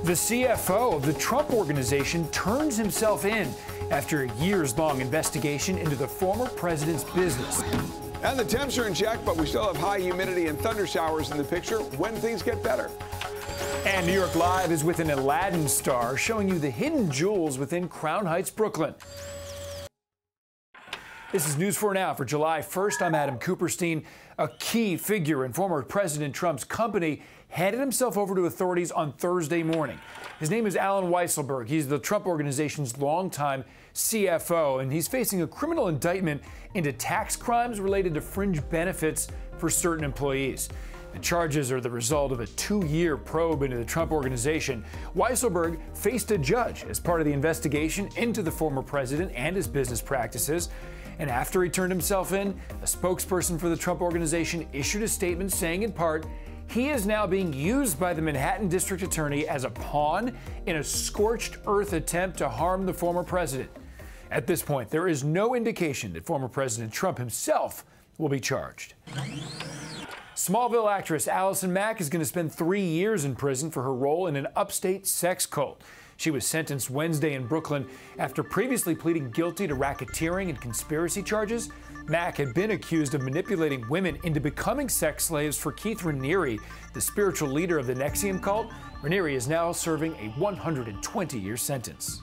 The CFO of the Trump Organization turns himself in after a years-long investigation into the former president's business. And the temps are in check, but we still have high humidity and thunder showers in the picture when things get better. And New York Live is with an Aladdin star showing you the hidden jewels within Crown Heights, Brooklyn. This is News 4 Now for July 1st. I'm Adam Cooperstein. A key figure in former President Trump's company handed himself over to authorities on Thursday morning. His name is Weisselberg. He's the Trump Organization's longtime CFO, and he's facing a criminal indictment into tax crimes related to fringe benefits for certain employees. The charges are the result of a 2-year probe into the Trump Organization. Weisselberg faced a judge as part of the investigation into the former president and his business practices. And after he turned himself in, a spokesperson for the Trump Organization issued a statement saying, in part, he is now being used by the Manhattan District Attorney as a pawn in a scorched earth attempt to harm the former president. At this point, there is no indication that former President Trump himself will be charged. Smallville actress Allison Mack is going to spend 3 years in prison for her role in an upstate sex cult. She was sentenced Wednesday in Brooklyn after previously pleading guilty to racketeering and conspiracy charges. Mack had been accused of manipulating women into becoming sex slaves for Keith Raniere, the spiritual leader of the NXIVM cult. Raniere is now serving a 120-year sentence.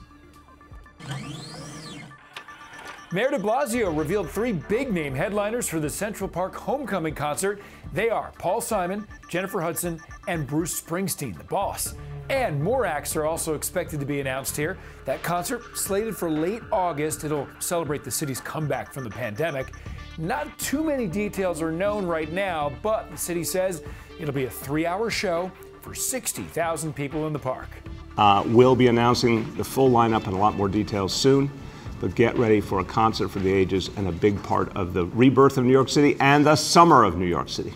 Mayor de Blasio revealed 3 big-name headliners for the Central Park Homecoming concert. They are Paul Simon, Jennifer Hudson, and Bruce Springsteen, the boss. And more acts are also expected to be announced here. That concert, slated for late August, it'll celebrate the city's comeback from the pandemic. Not too many details are known right now, but the city says it'll be a 3-hour show for 60,000 people in the park. We'll be announcing the full lineup and a lot more details soon. But get ready for a concert for the ages and a big part of the rebirth of New York City and the summer of New York City.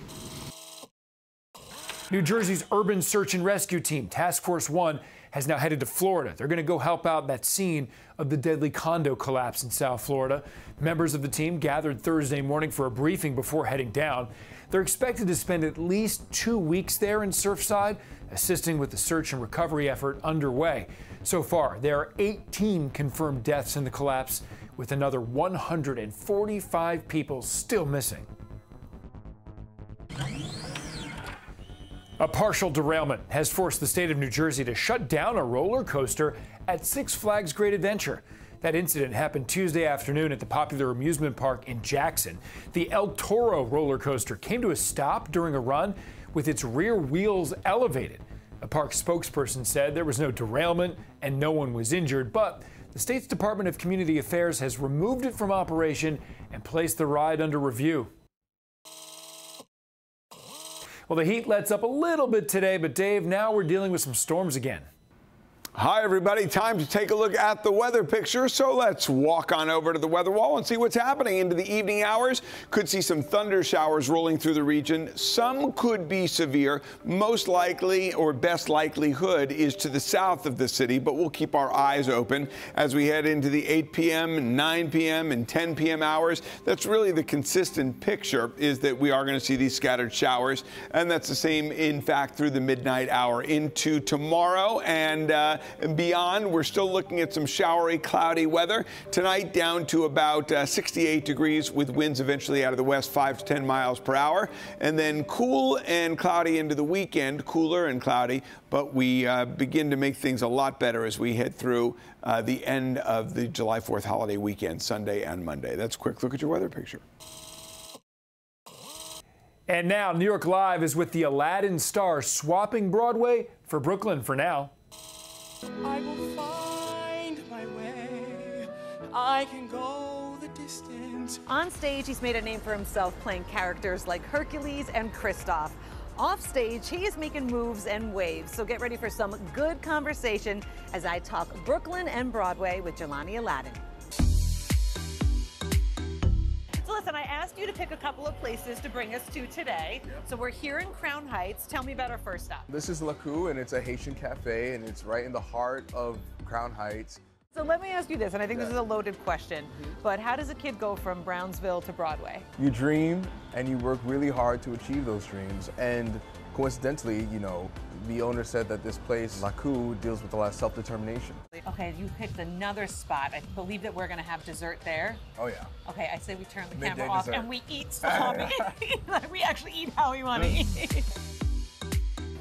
New Jersey's Urban Search and Rescue Team, Task Force 1, has now headed to Florida. They're going to go help out that scene of the deadly condo collapse in South Florida. Members of the team gathered Thursday morning for a briefing before heading down. They're expected to spend at least 2 weeks there in Surfside, assisting with the search and recovery effort underway. So far, there are 18 confirmed deaths in the collapse, with another 145 people still missing. A partial derailment has forced the state of New Jersey to shut down a roller coaster at Six Flags Great Adventure. That incident happened Tuesday afternoon at the popular amusement park in Jackson. The El Toro roller coaster came to a stop during a run with its rear wheels elevated. A park spokesperson said there was no derailment and no one was injured, but the state's Department of Community Affairs has removed it from operation and placed the ride under review. Well, the heat lets up a little bit today, but Dave, now we're dealing with some storms again. Hi, everybody. Time to take a look at the weather picture. So let's walk on over to the weather wall and see what's happening into the evening hours. Could see some thunder showers rolling through the region. Some could be severe. Most likely, or best likelihood, is to the south of the city, but we'll keep our eyes open as we head into the 8 p.m., 9 p.m., and 10 p.m. hours. That's really the consistent picture, is that we are going to see these scattered showers, and that's the same, in fact, through the midnight hour into tomorrow and beyond. We're still looking at some showery, cloudy weather. Tonight down to about 68 degrees with winds eventually out of the west, 5 to 10 miles per hour. And then cool and cloudy into the weekend, cooler and cloudy. But we begin to make things a lot better as we head through the end of the July 4th holiday weekend, Sunday and Monday. That's a quick look at your weather picture. And now New York Live is with the Aladdin star swapping Broadway for Brooklyn for now. I will find my way. I can go the distance. On stage, he's made a name for himself playing characters like Hercules and Kristoff. Off stage, he is making moves and waves. So get ready for some good conversation as I talk Brooklyn and Broadway with Jelani Aladdin. So listen, I asked you to pick a couple of places to bring us to today. So we're here in Crown Heights. Tell me about our first stop. This is La Coup, and it's a Haitian cafe, and it's right in the heart of Crown Heights. So let me ask you this, and I think this is a loaded question, but how does a kid go from Brownsville to Broadway? You dream, and you work really hard to achieve those dreams, and coincidentally, you know, the owner said that this place, La Coup, deals with a lot of self-determination. Okay, you picked another spot. I believe that we're gonna have dessert there. Oh yeah. Okay, I say we turn the Midday camera off dessert. and we eat salami. We actually eat how we want to eat.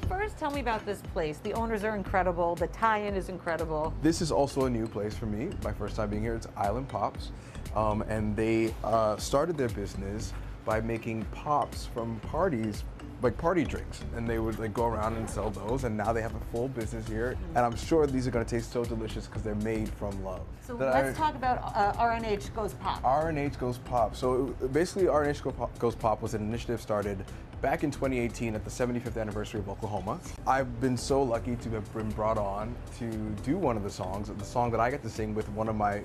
First, tell me about this place. The owners are incredible. The tie-in is incredible. This is also a new place for me. My first time being here. It's Island Pops, and they started their business by making pops from parties, like party drinks, and they would like go around and sell those, and now they have a full business here, and I'm sure these are going to taste so delicious because they're made from love. So let's talk about RNH Goes Pop. RNH Goes Pop. So basically RNH Goes Pop was an initiative started back in 2018 at the 75th anniversary of Oklahoma. I've been so lucky to have been brought on to do one of the songs, the song that I get to sing with one of my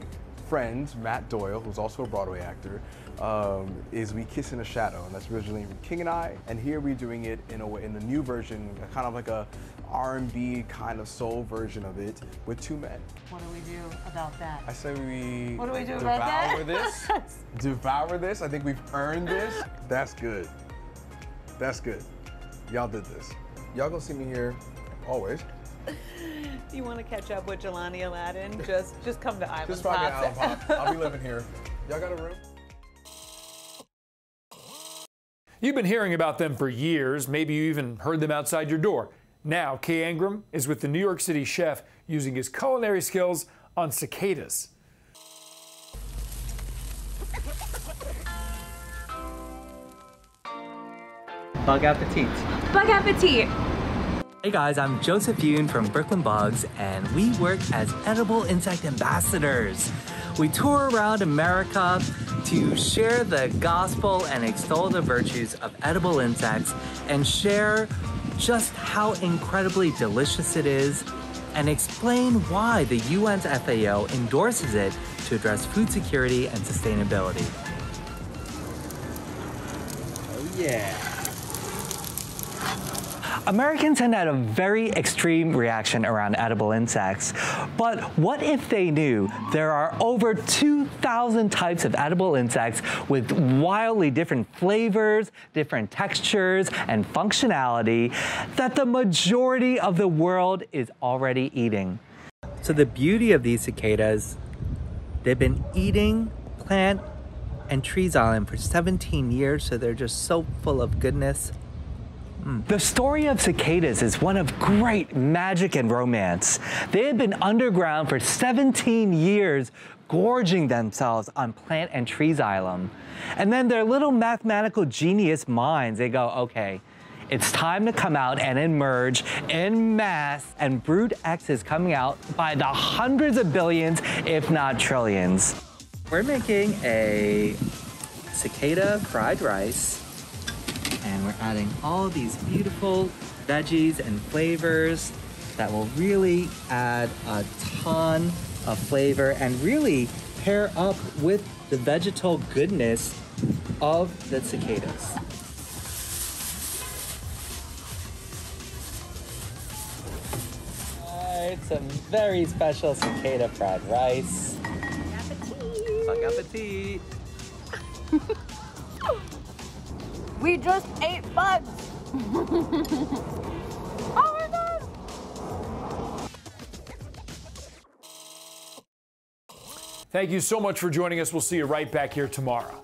friends, Matt Doyle, who's also a Broadway actor, is We Kiss in a Shadow, and that's originally from King and I, and here we're doing it in a way, in the new version, kind of like a R&B kind of soul version of it with two men. What do we do about that? I say we What do we do about that? devour this. Devour this. I think we've earned this. That's good. That's good. Y'all did this. Y'all gonna see me here always. You want to catch up with Jelani Aladdin? Just come to Island Just find me Pops. at Island Pop. I'll be living here. Y'all got a room? You've been hearing about them for years. Maybe you even heard them outside your door. Now, Kay Ingram is with the New York City chef using his culinary skills on cicadas. Bug appetit. Bug appetit. Hey guys, I'm Joseph Yoon from Brooklyn Bugs, and we work as edible insect ambassadors. We tour around America to share the gospel and extol the virtues of edible insects and share just how incredibly delicious it is and explain why the UN's FAO endorses it to address food security and sustainability. Oh yeah. Americans have had a very extreme reaction around edible insects. But what if they knew there are over 2,000 types of edible insects with wildly different flavors, different textures, and functionality that the majority of the world is already eating? So the beauty of these cicadas, they've been eating plant and trees island for 17 years, so they're just so full of goodness. The story of cicadas is one of great magic and romance. They have been underground for 17 years, gorging themselves on plant and tree xylem. And then their little mathematical genius minds, they go, okay, it's time to come out and emerge en masse, and brood X is coming out by the hundreds of billions, if not trillions. We're making a cicada fried rice, and we're adding all these beautiful veggies and flavors that will really add a ton of flavor and really pair up with the vegetal goodness of the cicadas. Some very special cicada fried rice. Bon appetit! We just ate bugs. Oh my God. Thank you so much for joining us. We'll see you right back here tomorrow.